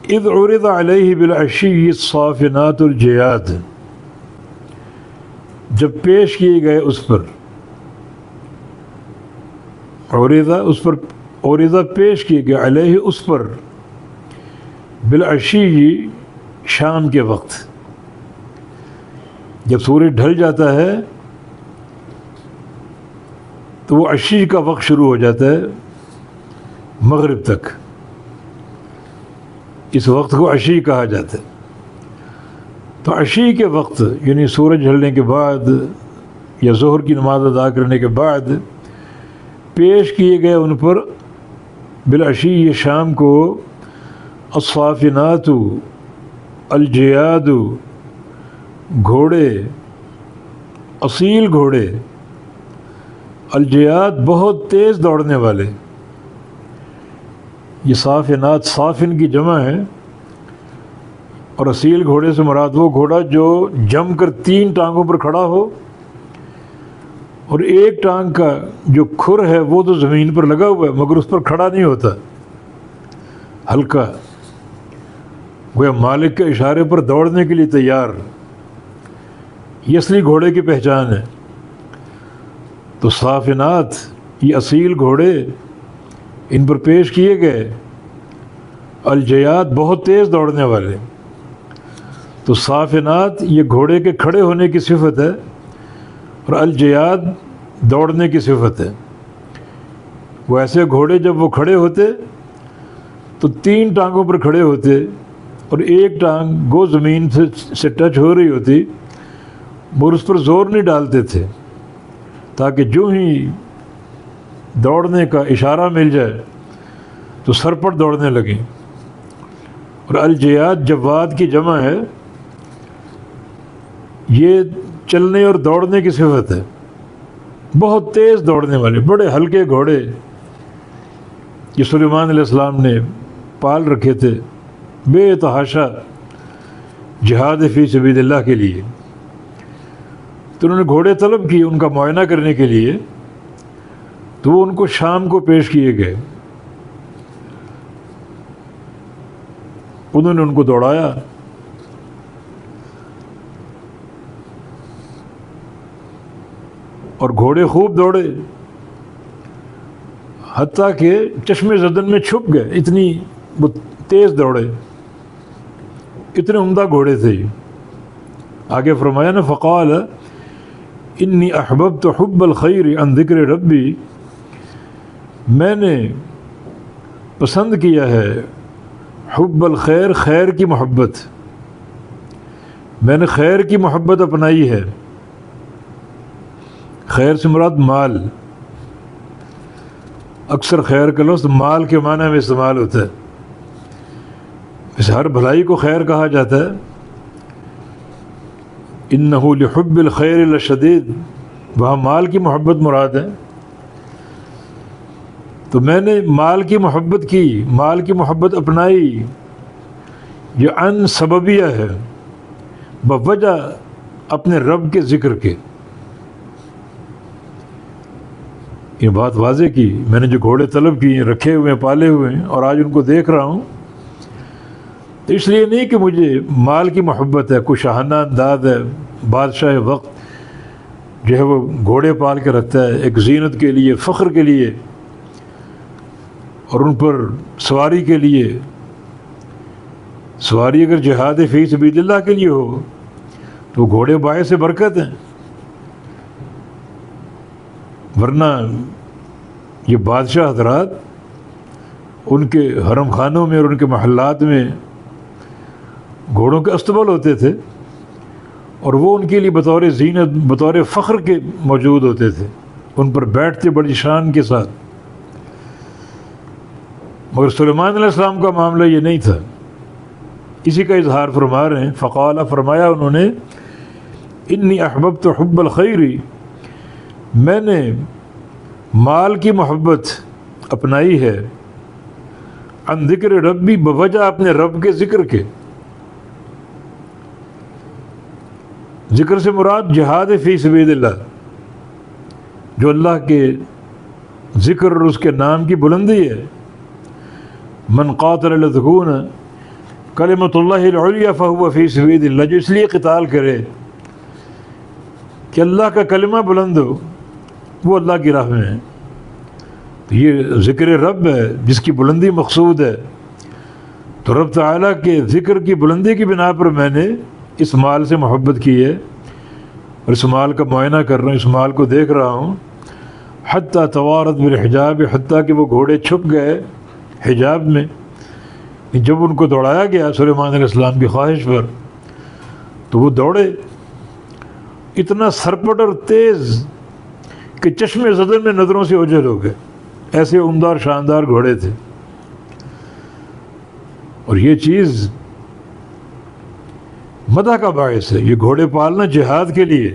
اذ عرض علیہ بالعشی الصافنات الجیاد، جب پیش کیے گئے اس پر، عرضہ پیش کیے گئے، علیہ اس پر، بالعشی شام کے وقت، جب سورج ڈھل جاتا ہے تو وہ عشی کا وقت شروع ہو جاتا ہے مغرب تک، اس وقت کو عشی کہا جاتا ہے۔ تو عشی کے وقت یعنی سورج ڈھلنے کے بعد یا ظہر کی نماز ادا کرنے کے بعد پیش کیے گئے ان پر بالعشی یہ شام کو الصافنات الجیاد، گھوڑے، اصیل گھوڑے، الجیاد بہت تیز دوڑنے والے۔ یہ صافنات صافن کی جمع ہے، اور اصیل گھوڑے سے مراد وہ گھوڑا جو جم کر 3 ٹانگوں پر کھڑا ہو، اور ایک ٹانگ کا جو کھر ہے وہ تو زمین پر لگا ہوا ہے مگر اس پر کھڑا نہیں ہوتا، ہلکا، گویا مالک کے اشارے پر دوڑنے کے لیے تیار۔ یہ اصلی گھوڑے کی پہچان ہے۔ تو صافنات یہ اصیل گھوڑے، ان پر پیش کیے گئے، الجیاد بہت تیز دوڑنے والے۔ تو صافنات یہ گھوڑے کے کھڑے ہونے کی صفت ہے، اور الجیاد دوڑنے کی صفت ہے۔ وہ ایسے گھوڑے جب وہ کھڑے ہوتے تو 3 ٹانگوں پر کھڑے ہوتے، اور ایک ٹانگ گو زمین سے ٹچ ہو رہی ہوتی، مگر اس پر زور نہیں ڈالتے تھے، تاکہ جو ہی دوڑنے کا اشارہ مل جائے تو سر پر دوڑنے لگیں۔ اور الجیاد جواد کی جمع ہے، یہ چلنے اور دوڑنے کی صفت ہے، بہت تیز دوڑنے والے، بڑے ہلکے گھوڑے یہ سلیمان علیہ السلام نے پال رکھے تھے بے تحاشا جہاد فی سبیل اللہ کے لیے۔ تو انہوں نے گھوڑے طلب کیے ان کا معائنہ کرنے کے لیے، تو وہ ان کو شام کو پیش کیے گئے۔ انہوں نے ان کو دوڑایا، اور گھوڑے خوب دوڑے، حتیٰ کہ چشم زدن میں چھپ گئے، اتنی وہ تیز دوڑے، اتنے عمدہ گھوڑے تھے۔ آگے فرمایا نا فقال انی احببت حب الخیر عن ذکر ربی، میں نے پسند کیا ہے حب الخیر، خیر کی محبت، میں نے خیر کی محبت اپنائی ہے۔ خیر سے مراد مال، اکثر خیر کا لفظ مال کے معنی میں استعمال ہوتا ہے، اس ہر بھلائی کو خیر کہا جاتا ہے۔ انہ لحب الخیر لشدید، وہاں مال کی محبت مراد ہے۔ تو میں نے مال کی محبت کی، مال کی محبت اپنائی، یہ ان سببیہ ہے، بوجہ اپنے رب کے ذکر کے۔ یہ بات واضح کی، میں نے جو گھوڑے طلب کیے، رکھے ہوئے ہیں، پالے ہوئے ہیں، اور آج ان کو دیکھ رہا ہوں، تو اس لیے نہیں کہ مجھے مال کی محبت ہے، کوئی شاہانہ انداز ہے، بادشاہ وقت جو ہے وہ گھوڑے پال کے رکھتا ہے ایک زینت کے لیے، فخر کے لیے، اور ان پر سواری کے لیے۔ سواری اگر جہاد فی سبیل اللہ کے لیے ہو تو وہ گھوڑے باعث برکت ہیں، ورنہ یہ بادشاہ حضرات ان کے حرم خانوں میں اور ان کے محلات میں گھوڑوں کے استبل ہوتے تھے، اور وہ ان کے لیے بطور زینت، بطور فخر کے موجود ہوتے تھے، ان پر بیٹھتے بڑی شان کے ساتھ۔ مگر سلیمان علیہ السلام کا معاملہ یہ نہیں تھا، اسی کا اظہار فرما رہے ہیں۔ فقال، فرمایا انہوں نے، انی احببت حب الخیر، میں نے مال کی محبت اپنائی ہے، عن ذکر ربی، بوجہ اپنے رب کے ذکر کے۔ ذکر سے مراد جہاد فی سبیل اللہ، جو اللہ کے ذکر اور اس کے نام کی بلندی ہے۔ من قاتل لتکون کلمۃ اللہ العلیٰ فہو فی سبیل اللہ، جو اس لیے قتال کرے کہ اللہ کا کلمہ بلند ہو، وہ اللہ کی راہ میں ہے۔ تو یہ ذکر رب ہے جس کی بلندی مقصود ہے، تو رب تعالیٰ کے ذکر کی بلندی کی بنا پر میں نے اس مال سے محبت کی ہے، اور اس مال کا معائنہ کر رہا ہوں، اس مال کو دیکھ رہا ہوں۔ حتیٰ توارت بالحجاب، حتیٰ کہ وہ گھوڑے چھپ گئے حجاب میں، جب ان کو دوڑایا گیا سلیمان علیہ السلام کی خواہش پر تو وہ دوڑے اتنا سرپٹ اور تیز کہ چشم زدن میں نظروں سے اوجھل ہو گئے، ایسے عمدہ اور شاندار گھوڑے تھے۔ اور یہ چیز مدح کا باعث ہے، یہ گھوڑے پالنا جہاد کے لیے